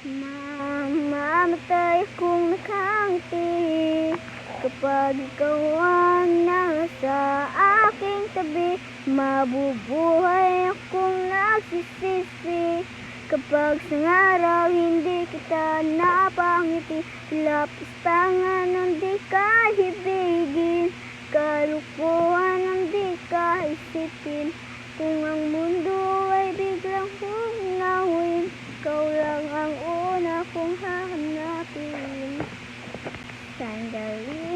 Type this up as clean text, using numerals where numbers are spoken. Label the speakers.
Speaker 1: Mamamatay kung nakangiti kapag ikaw ang nasa aking tabi. Mabubuhay akong nagsisisi kapag sa araw hindi kita napangiti. Lapis tangan ang di ka ibigin, kalukuhan ang di ka isipin. Kung ang mundo ay biglang humnawin, ikaw lang ang una kong hahanapin. Sandali